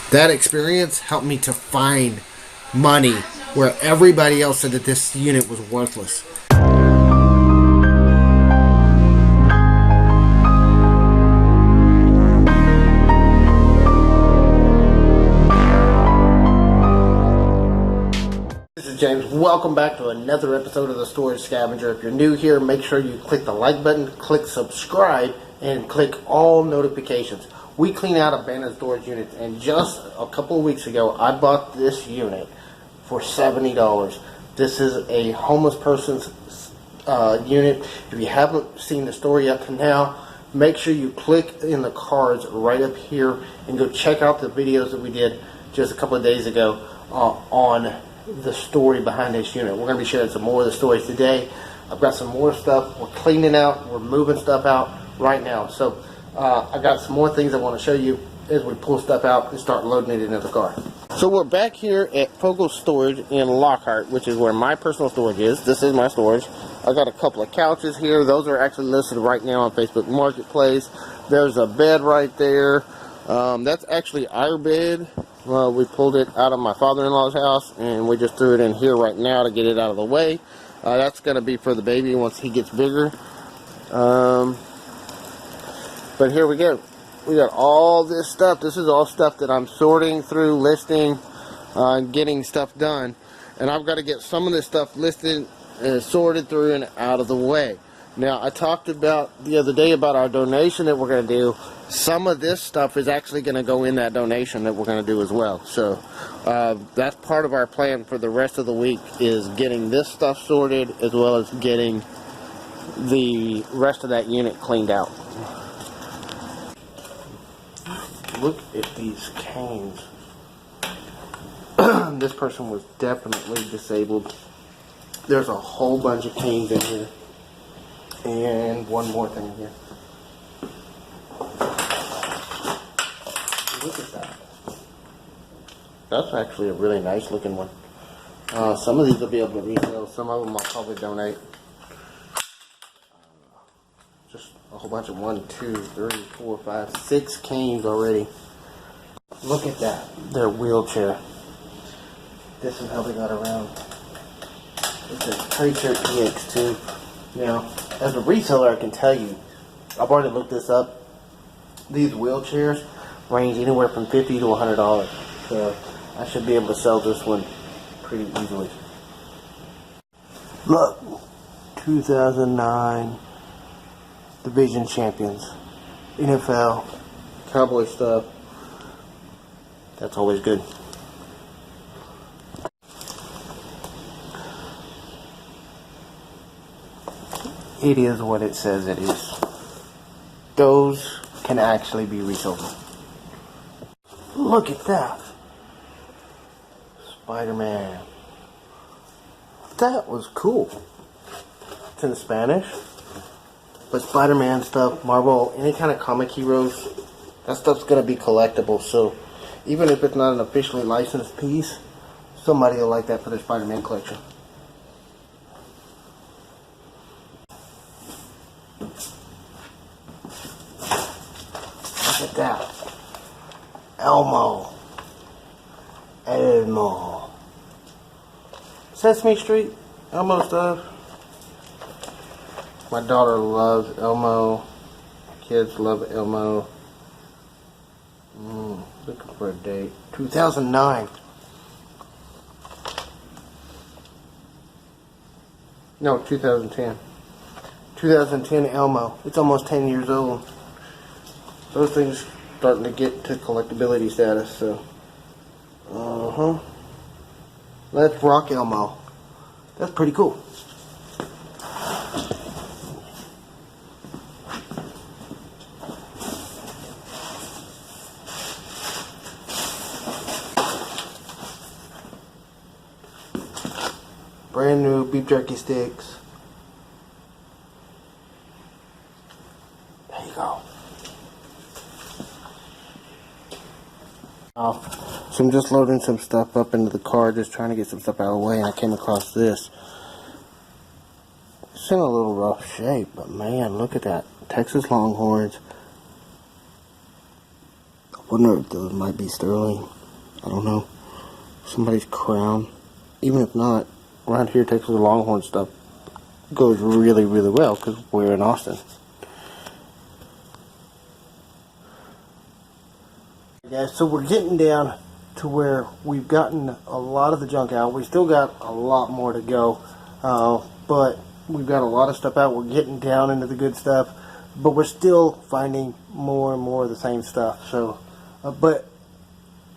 That experience helped me to find money where everybody else said that this unit was worthless. James, welcome back to another episode of the Storage Scavenger. If you're new here, make sure you click the like button, click subscribe, and click all notifications. We clean out abandoned storage units, and just a couple of weeks ago, I bought this unit for $70. This is a homeless person's unit. If you haven't seen the story up to now, make sure you click in the cards right up here and go check out the videos that we did just a couple of days ago on the story behind this unit. We're going to be sharing some more of the stories today. I've got some more stuff. We're cleaning out. We're moving stuff out right now. So I got some more things I want to show you as we pull stuff out and start loading it into the car. So we're back here at Fogel's Storage in Lockhart, which is where my personal storage is. This is my storage. I got a couple of couches here. Those are actually listed right now on Facebook Marketplace. There's a bed right there. That's actually our bed. Well, we pulled it out of my father-in-law's house, and we just threw it in here right now to get it out of the way. That's going to be for the baby once he gets bigger. But here we go. We got all this stuff. This is all stuff that I'm sorting through, listing, getting stuff done. And I've got to get some of this stuff listed, sorted through, and out of the way. Now, I talked about the other day about our donation that we're going to do. Some of this stuff is actually going to go in that donation that we're going to do as well. So that's part of our plan for the rest of the week, is getting this stuff sorted as well as getting the rest of that unit cleaned out. Look at these canes. This person was definitely disabled. There's a whole bunch of canes in here. And one more thing here. Look at that. That's actually a really nice looking one. Some of these will be able to resell. Some of them I'll probably donate. Just a whole bunch of 1, 2, 3, 4, 5, 6 canes already. Look at that. Their wheelchair. This is how they got around. It's a Tracer EX2. Now, as a reseller, I can tell you, I've already looked this up. These wheelchairs range anywhere from $50 to $100. So I should be able to sell this one pretty easily. Look, 2009 Division Champions, NFL, Cowboy stuff. That's always good. It is what it says it is. Those can actually be resold. Look at that. Spider-Man. That was cool. It's in Spanish. But Spider-Man stuff, Marvel, any kind of comic heroes, that stuff's going to be collectible. So even if it's not an officially licensed piece, somebody will like that for their Spider-Man collection. Look at that. Elmo. Sesame Street. Elmo stuff. My daughter loves Elmo. Kids love Elmo. Looking for a date. 2009. No, 2010. 2010 Elmo. It's almost 10 years old. Those things starting to get to collectability status, so. Let's rock Elmo. That's pretty cool. Brand new beef jerky sticks. There you go. So I'm just loading some stuff up into the car, just trying to get some stuff out of the way, and I came across this. It's in a little rough shape, but man, look at that. Texas Longhorns. Wonder if those might be sterling. I don't know. Somebody's crown. Even if not, around here Texas Longhorn stuff goes really, really well because we're in Austin. Guys, so we're getting down to where we've gotten a lot of the junk out. We still got a lot more to go, but we've got a lot of stuff out. We're getting down into the good stuff, but we're still finding more and more of the same stuff. So, but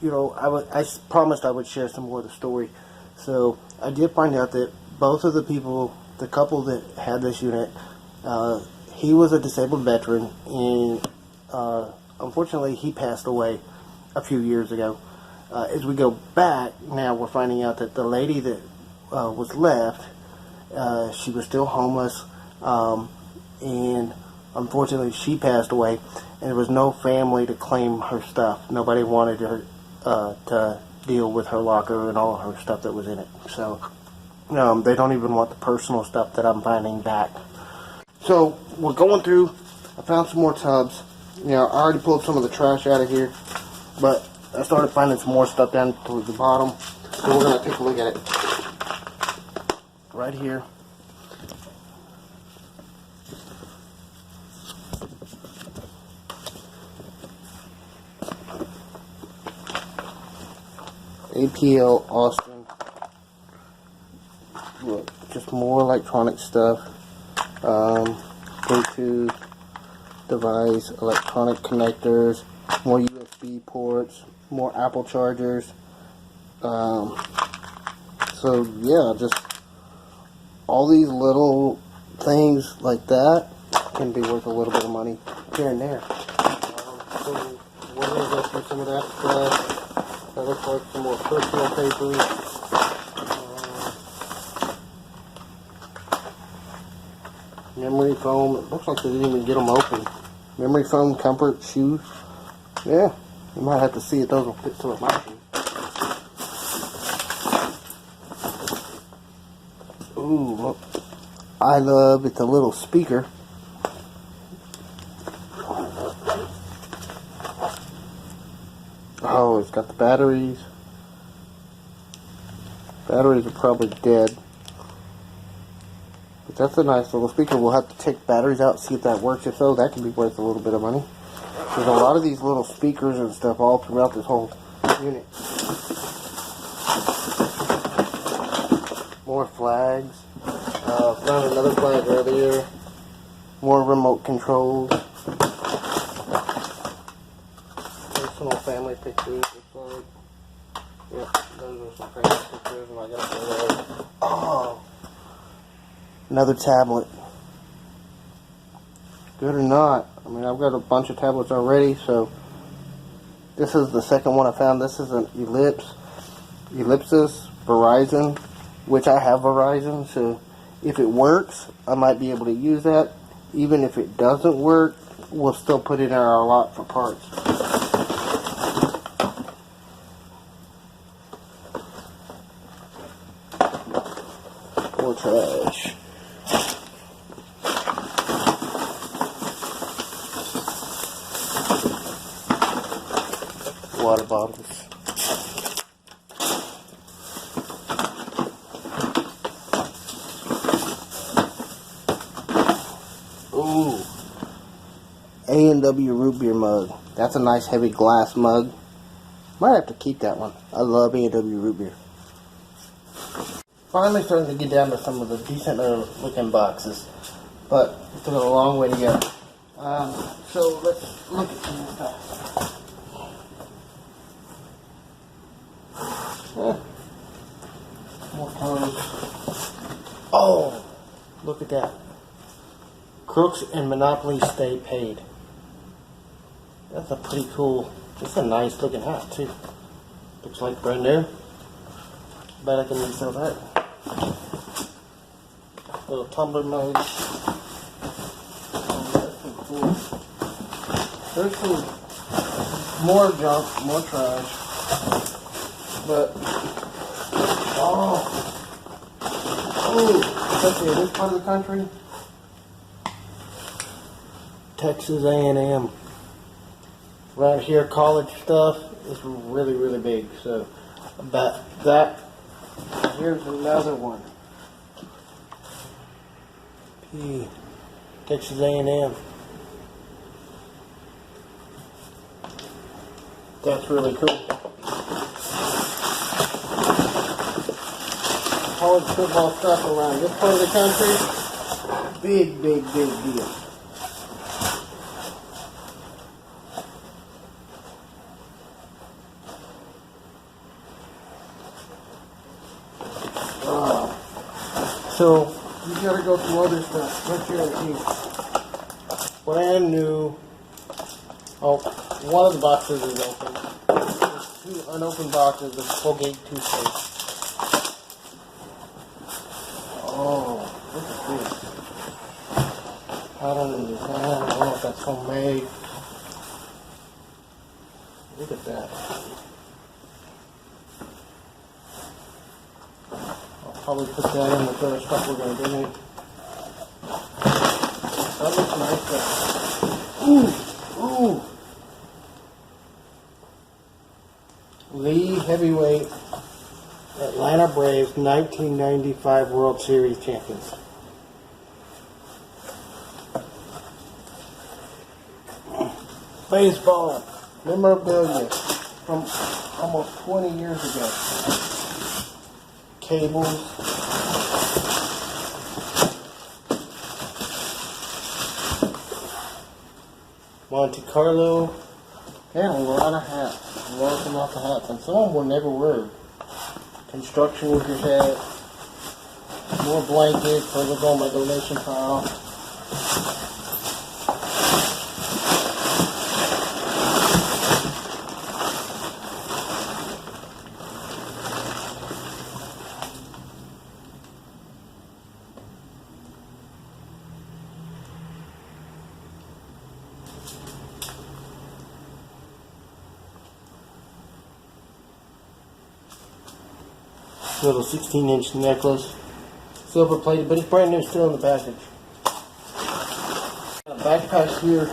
you know, I promised I would share some more of the story. So I did find out that both of the people, the couple that had this unit, he was a disabled veteran, and unfortunately he passed away a few years ago. As we go back, now we're finding out that the lady that was left, she was still homeless, and unfortunately she passed away, and there was no family to claim her stuff. Nobody wanted her to deal with her locker and all of her stuff that was in it. So they don't even want the personal stuff that I'm finding back. So we're going through. I found some more tubs. You know, I already pulled some of the trash out of here, but I started finding some more stuff down towards the bottom. So we're going to take a look at it. Right here. APL Austin. Look, just more electronic stuff. Bluetooth device, electronic connectors, more USB ports, more Apple chargers. So yeah, just all these little things like that can be worth a little bit of money here and there. So we're going to go through some of that stuff. That looks like some more personal papers. Memory foam. It looks like they didn't even get them open. Memory foam, comfort, shoes. Yeah, you might have to see if those will fit some of my shoes. Ooh, look. I love it's a little speaker. Oh, it's got the batteries. Batteries are probably dead. But that's a nice little speaker. We'll have to take batteries out and see if that works. If so, that can be worth a little bit of money. There's a lot of these little speakers and stuff all throughout this whole unit. More flags. Found another flag earlier. More remote controls. Personal family pictures. Yep, those are some family pictures. And I got those. Oh, another tablet. Good or not, I mean, I've got a bunch of tablets already, so this is the second one I found. This is an Ellipsis Verizon, which I have Verizon, so if it works, I might be able to use that. Even if it doesn't work, we'll still put it in our lot for parts. More trash. Water bottles. Ooh. A&W root beer mug. That's a nice heavy glass mug. Might have to keep that one. I love A&W root beer. Finally starting to get down to some of the decent looking boxes. But it's still a long way to go. So let's look at some of that. More clothes. Oh, look at that. Crooks and Monopoly stay paid. That's a pretty cool, that's a nice looking hat too. Looks like brand new. Bet I can resell that. Little tumbler mugs. Oh, that's pretty cool. There's some more junk, more trash. But, especially in this part of the country, Texas A&M. Around here, college stuff is really, really big. So that here's another one. Texas A&M. That's really cool. College football stuff around this part of the country, big, big, big deal. So you gotta go through other stuff. Look here and see. Brand new. Oh, one of the boxes is open. There's two unopened boxes of Colgate toothpaste. Oh, look at this. I don't know if that's homemade. Look at that. Probably put that in with other stuff we're going to donate. That looks nice though. Ooh! Lee Heavyweight Atlanta Braves 1995 World Series champions. Baseball memorabilia from almost 20 years ago. Cables. Monte Carlo. And a lot of hats. Lots and lots of hats. And some of them were never worn. Construction workers hat. More blankets. Further go on my donation pile. Little 16-inch necklace, silver plated, but it's brand new, still in the package. A backpack here,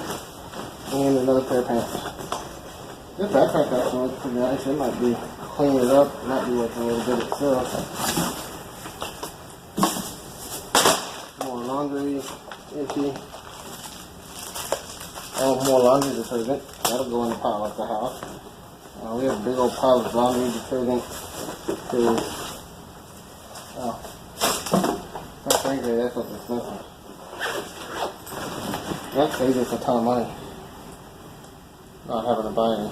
and another pair of pants. This backpack actually looks pretty nice. It might be cleaning it up, it might be working a little bit itself. More laundry, empty. Oh, more laundry detergent. That'll go in the pile at the house. We have a big old pile of laundry detergent. Oh, that's crazy. That's what's expensive. That saves us a ton of money. Not having to buy any.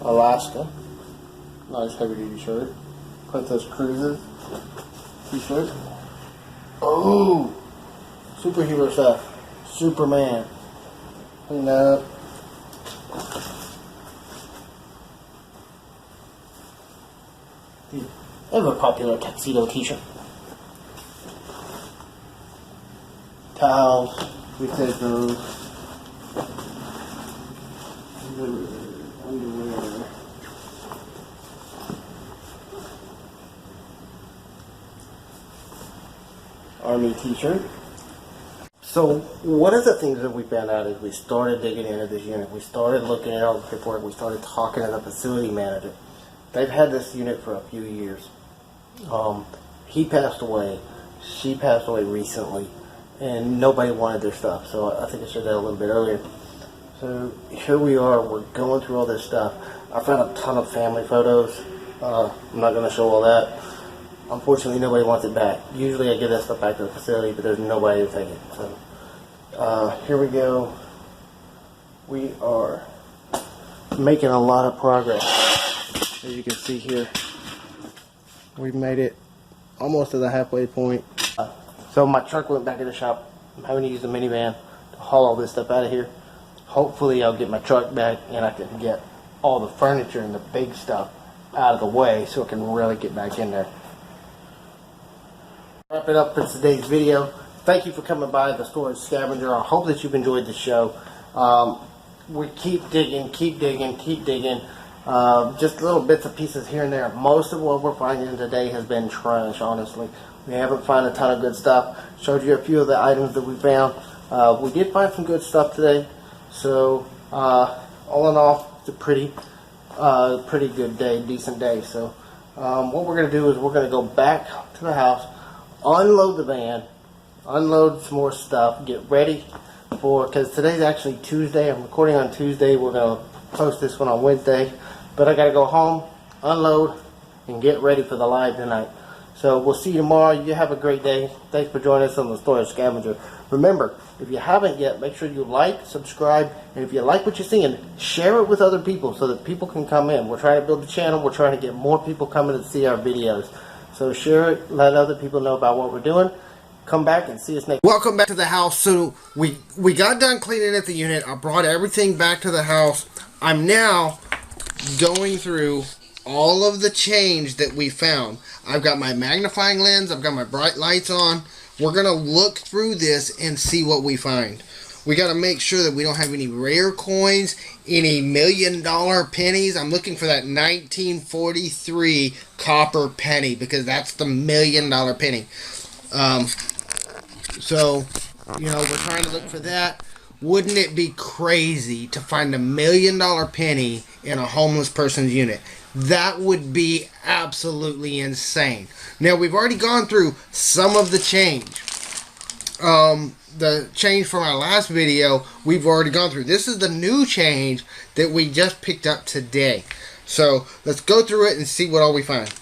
Alaska. Nice heavy duty shirt. Princess Cruises t-shirt. Oh! Superhero stuff. Superman. Clean that up. Ever popular tuxedo t-shirt. Towels. We take those. Underwear. Army t-shirt. So one of the things that we found out is we started digging into this unit. We started looking at all the paperwork. We started talking to the facility manager. They've had this unit for a few years. He passed away. She passed away recently. And nobody wanted their stuff. So I think I said that a little bit earlier. So here we are. We're going through all this stuff. I found a ton of family photos. I'm not going to show all that. Unfortunately, nobody wants it back. Usually I give that stuff back to the facility, but there's nobody to take it. So here we go. We are making a lot of progress. As you can see here, we've made it almost to the halfway point. So my truck went back in the shop. I'm having to use the minivan to haul all this stuff out of here. Hopefully I'll get my truck back and I can get all the furniture and the big stuff out of the way so I can really get back in there. Wrap it up for today's video. Thank you for coming by the Storage Scavenger. I hope that you've enjoyed the show. We keep digging, keep digging, keep digging. Just little bits and pieces here and there. Most of what we're finding today has been trash, honestly. We haven't found a ton of good stuff. Showed you a few of the items that we found. We did find some good stuff today. So all in all, it's a pretty good day, decent day. So what we're going to do is we're going to go back to the house, unload the van, unload some more stuff, get ready for, because today's actually Tuesday. I'm recording on Tuesday. We're going to post this one on Wednesday. But I got to go home, unload, and get ready for the live tonight. So we'll see you tomorrow. You have a great day. Thanks for joining us on the Storage Scavenger. Remember, if you haven't yet, make sure you like, subscribe, and if you like what you're seeing, share it with other people so that people can come in. We're trying to build the channel. We're trying to get more people coming to see our videos. So share it. Let other people know about what we're doing. Come back and see us next. Welcome back to the house. So we got done cleaning at the unit. I brought everything back to the house. I'm now going through all of the change that we found. I've got my magnifying lens. I've got my bright lights on. We're going to look through this and see what we find. We got to make sure that we don't have any rare coins, any $1 million pennies. I'm looking for that 1943 copper penny because that's the $1 million penny. So, you know, we're trying to look for that. Wouldn't it be crazy to find $1 million penny in a homeless person's unit? That would be absolutely insane. Now, we've already gone through some of the change. The change from our last video, we've already gone through. This is the new change that we just picked up today. So, let's go through it and see what all we find.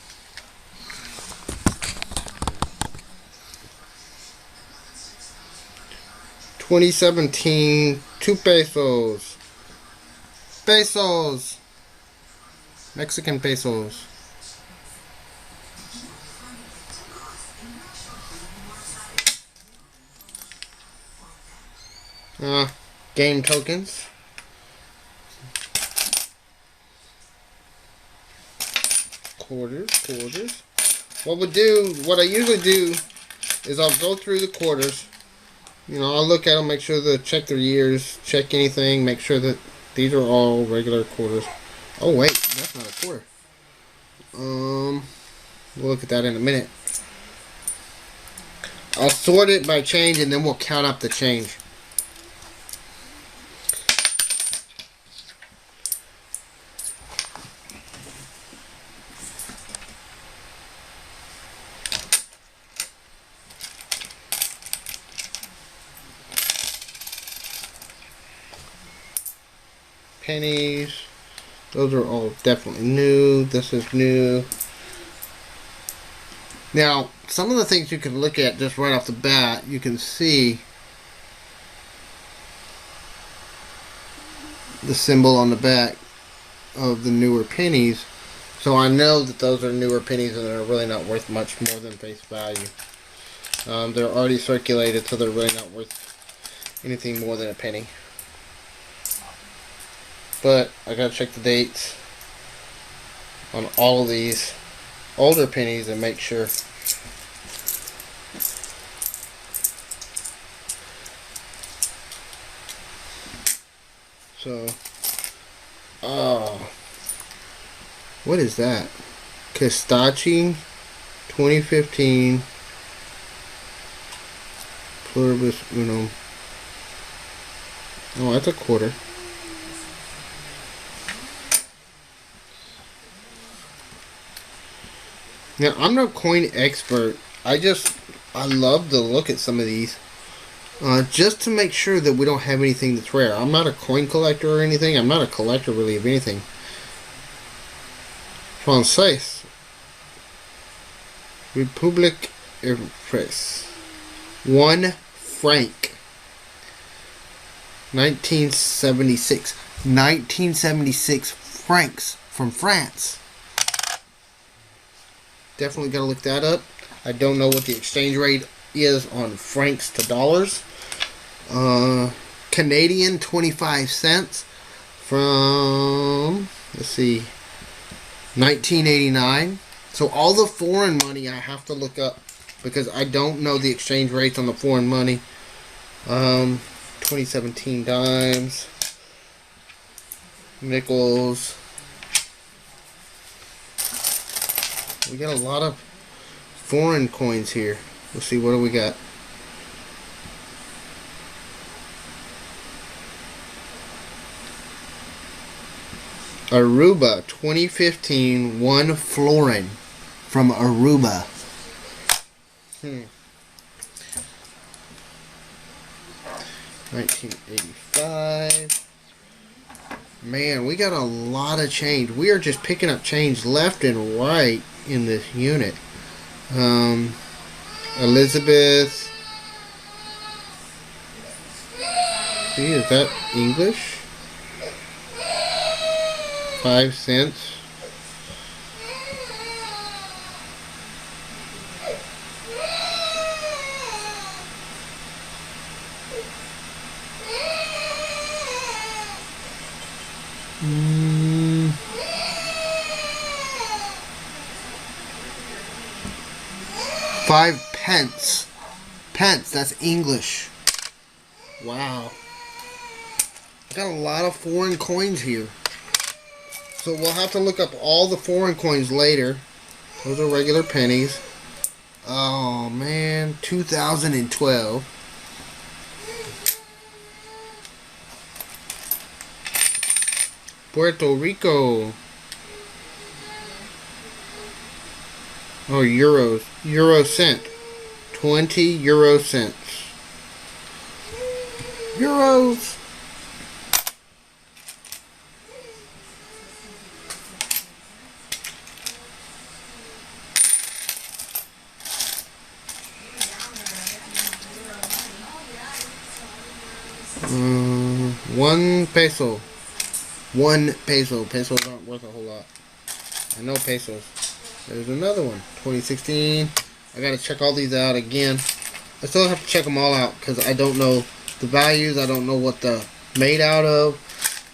$2017, 2 pesos. Pesos. Mexican pesos. Game tokens. Quarters. What I usually do is I'll go through the quarters. You know, I'll look at them, make sure to check their years, check anything, make sure that these are all regular quarters. Oh wait, that's not a quarter. We'll look at that in a minute. I'll sort it by change and then we'll count up the change. Pennies. Those are all definitely new. This is new. Now, some of the things you can look at just right off the bat, you can see the symbol on the back of the newer pennies. So I know that those are newer pennies and they're really not worth much more than face value. They're already circulated, so they're really not worth anything more than a penny. But I gotta check the dates on all of these older pennies and make sure. So, what is that? Castaci 2015 Pluribus Unum. Oh, that's a quarter. Now, I'm no coin expert. I love to look at some of these. Just to make sure that we don't have anything that's rare. I'm not a coin collector or anything. I'm not a collector really of anything. Française. Republique Express. 1 franc. 1976. 1976 francs from France. Definitely got to look that up. I don't know what the exchange rate is on francs to dollars. Canadian 25 cents from, let's see, 1989. So all the foreign money I have to look up because I don't know the exchange rates on the foreign money. 2017 dimes, nickels. We got a lot of foreign coins here. Let's see, what do we got? Aruba 2015 1 florin from Aruba. 1985. Man, we got a lot of change. We are just picking up change left and right in this unit. Elizabeth. See, is that English? 5 cents. Mm. 5 pence. Pence, that's English. Wow. Got a lot of foreign coins here. So we'll have to look up all the foreign coins later. Those are regular pennies. Oh man, 2012. Puerto Rico. Oh, euros. Euro cent. 20 euro cents. Euros. One peso. 1 peso. Pesos aren't worth a whole lot. I know pesos. There's another one. 2016. I gotta check all these out again. I still have to check them all out because I don't know the values. I don't know what they're made out of.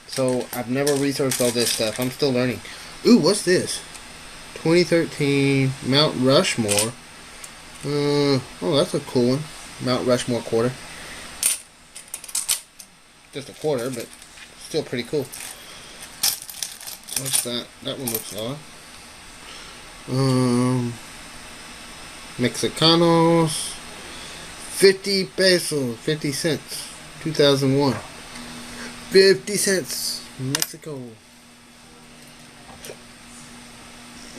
So I've never researched all this stuff. I'm still learning. Ooh, what's this? 2013 Mount Rushmore. Oh, that's a cool one. Mount Rushmore quarter. Just a quarter, but still pretty cool. What's that? That one looks odd. Mexicanos. 50 pesos. 50 cents. 2001. 50 cents. Mexico.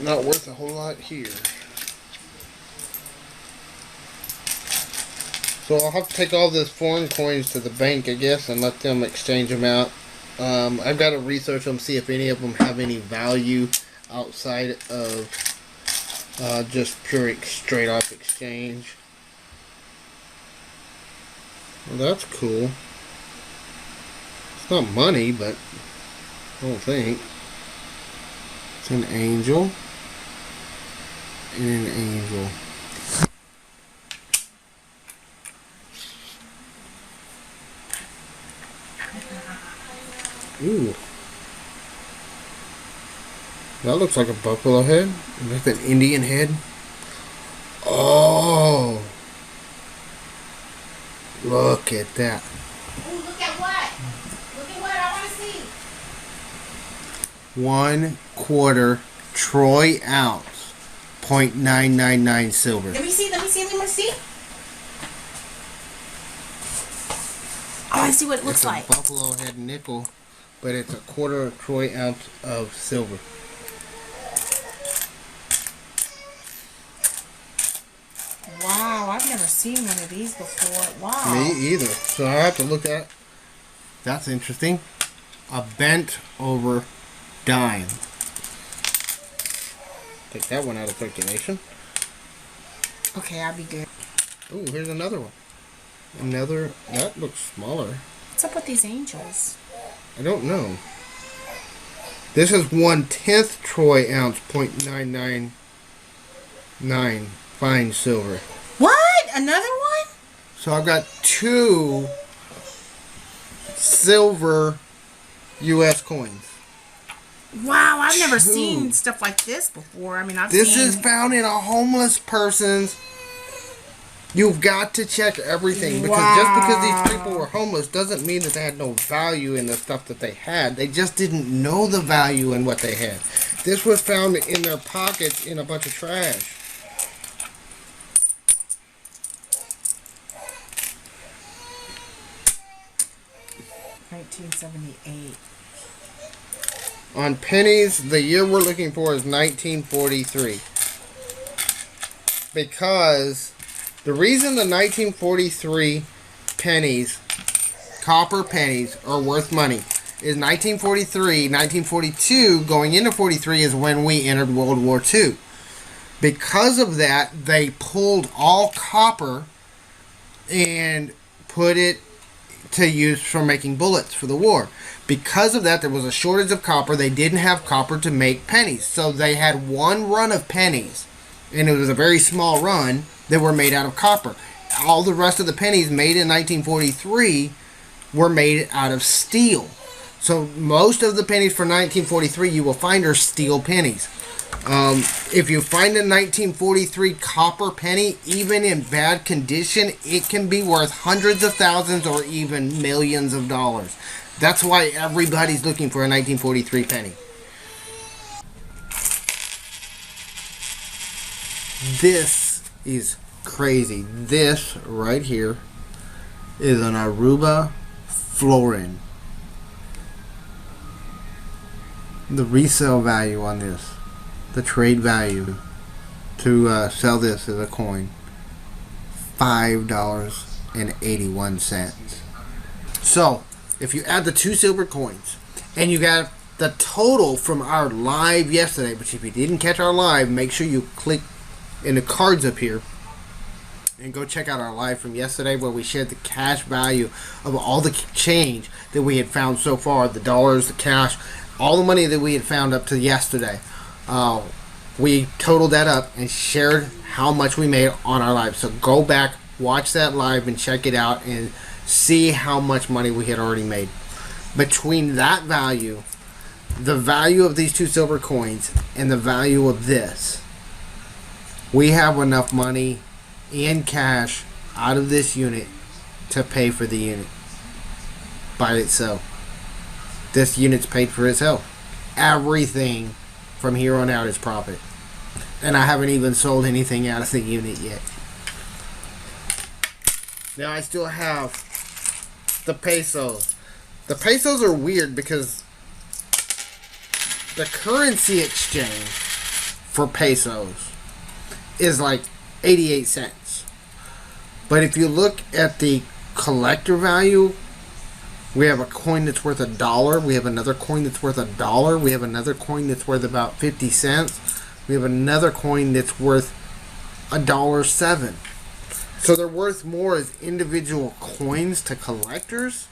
Not worth a whole lot here. So I'll have to take all these foreign coins to the bank, I guess, and let them exchange them out. I've got to research them, see if any of them have any value outside of just pure straight up exchange. Well, that's cool. It's not money, but I don't think. It's an angel and an angel. Ooh. That looks like a buffalo head. Like an Indian head. Oh. Look at that. Ooh, look at what? Look at what I want to see. 1/4 troy ounce. 0.999 silver. Let me see. Oh, I see what it looks It's like. a buffalo head nickel, but it's 1/4 troy ounce of silver. Wow, I've never seen one of these before. Wow. Me either. So I have to look at. That's interesting. A bent over dime. Take that one out of circulation. Okay, I'll be good. Ooh, here's another one. Another. That looks smaller. What's up with these angels? I don't know. This is 1/10 troy ounce, 0.999 fine silver. What? Another one? So I've got 2 silver U.S. coins. Wow, I've never 2. seen stuff like this before. I mean, This is found in a homeless person's. You've got to check everything because just because these people were homeless doesn't mean that they had no value in the stuff that they had. They just didn't know the value in what they had. This was found in their pockets in a bunch of trash. $1978. On pennies, the year we're looking for is 1943. Because the reason the 1943 pennies, copper pennies, are worth money is 1943, 1942, going into 43 is when we entered World War II. Because of that, they pulled all copper and put it to use for making bullets for the war. Because of that, there was a shortage of copper. They didn't have copper to make pennies. So they had one run of pennies, and it was a very small run, that were made out of copper. All the rest of the pennies made in 1943 were made out of steel. So most of the pennies for 1943 you will find are steel pennies. If you find a 1943 copper penny, even in bad condition, it can be worth hundreds of thousands or even millions of dollars. That's why everybody's looking for a 1943 penny. This is crazy. This right here is an Aruba florin. The resale value on this, the trade value to sell this as a coin, $5.81. So if you add the two silver coins and you got the total from our live yesterday, which if you didn't catch our live, make sure you click in the cards up here and go check out our live from yesterday where we shared the cash value of all the change that we had found so far, the dollars, the cash, all the money that we had found up to yesterday. We totaled that up and shared how much we made on our live. So go back, watch that live and check it out and see how much money we had already made. Between that value, the value of these two silver coins, and the value of this, we have enough money in cash out of this unit to pay for the unit by itself. This unit's paid for itself. Everything from here on out is profit. And I haven't even sold anything out of the unit yet. Now I still have the pesos. The pesos are weird because the currency exchange for pesos is like 88 cents. But if you look at the collector value, we have a coin that's worth $1. We have another coin that's worth $1. We have another coin that's worth about 50 cents. We have another coin that's worth $1.07. So they're worth more as individual coins to collectors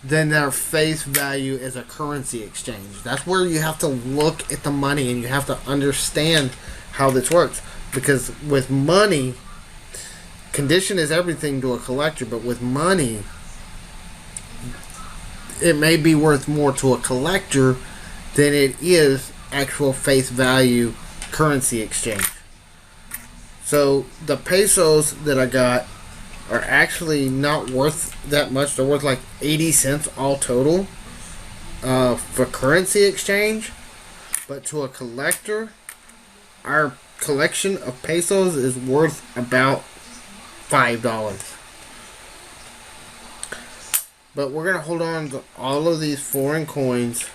than their face value as a currency exchange. That's where you have to look at the money and you have to understand how this works. Because with money, condition is everything to a collector, but with money, it may be worth more to a collector than it is actual face value currency exchange. So the pesos that I got are actually not worth that much. They're worth like 80 cents all total for currency exchange. But to a collector, our collection of pesos is worth about $5. But we're going to hold on to all of these foreign coins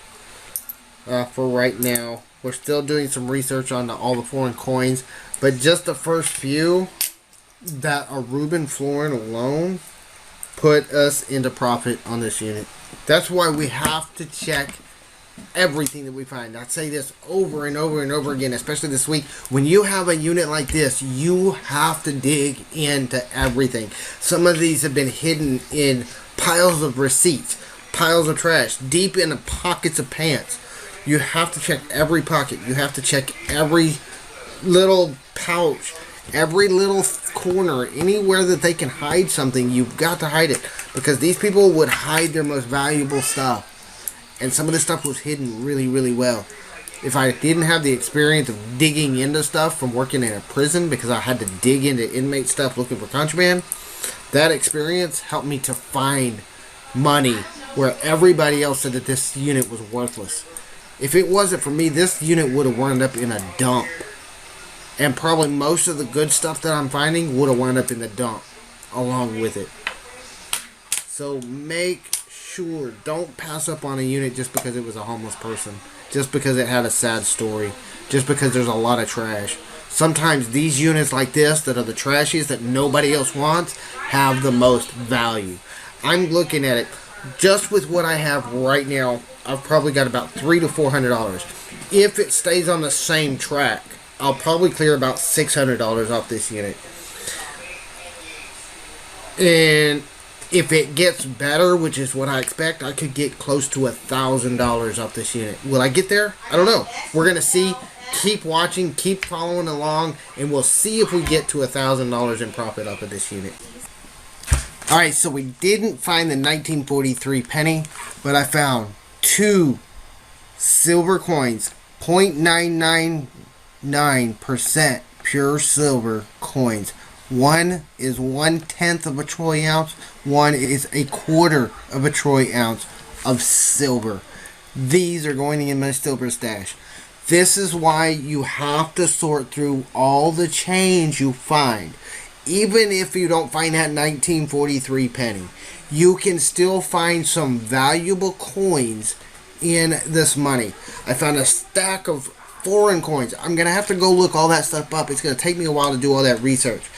for right now. We're still doing some research on all the foreign coins. But just the first few, that Aruban florin alone put us into profit on this unit. That's why we have to check everything that we find. I say this over and over and over again, especially this week. When you have a unit like this, you have to dig into everything. Some of these have been hidden in piles of receipts, piles of trash, deep in the pockets of pants. You have to check every pocket. You have to check every little pouch, every little corner, anywhere that they can hide something. You've got to hide it, because these people would hide their most valuable stuff. And some of this stuff was hidden really, really well. If I didn't have the experience of digging into stuff from working in a prison, because I had to dig into inmate stuff looking for contraband, that experience helped me to find money where everybody else said that this unit was worthless. If it wasn't for me, this unit would have wound up in a dump. And probably most of the good stuff that I'm finding would have wound up in the dump along with it. So make sure, don't pass up on a unit just because it was a homeless person. just because it had a sad story, just because there's a lot of trash. Sometimes these units like this that are the trashiest that nobody else wants have the most value. I'm looking at it just with what I have right now. I've probably got about $300 to $400. If it stays on the same track, I'll probably clear about $600 off this unit. And if it gets better, which is what I expect, I could get close to $1,000 off this unit. Will I get there? I don't know. We're going to see. Keep watching, keep following along, and we'll see if we get to $1,000 in profit off of this unit. Alright, so we didn't find the 1943 penny, but I found 2 silver coins, 0.999% pure silver coins. One is 1/10 of a troy ounce, one is 1/4 of a troy ounce of silver. These are going in my silver stash. This is why you have to sort through all the change you find. Even if you don't find that 1943 penny, you can still find some valuable coins in this money. I found a stack of foreign coins. I'm going to have to go look all that stuff up. It's going to take me a while to do all that research.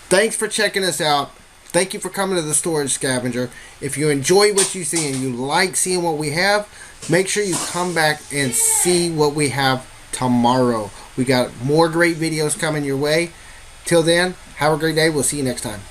Thanks for checking us out. Thank you for coming to the Storage Scavenger. If you enjoy what you see and you like seeing what we have, make sure you come back and see what we have tomorrow. We got more great videos coming your way. Till then, have a great day. We'll see you next time.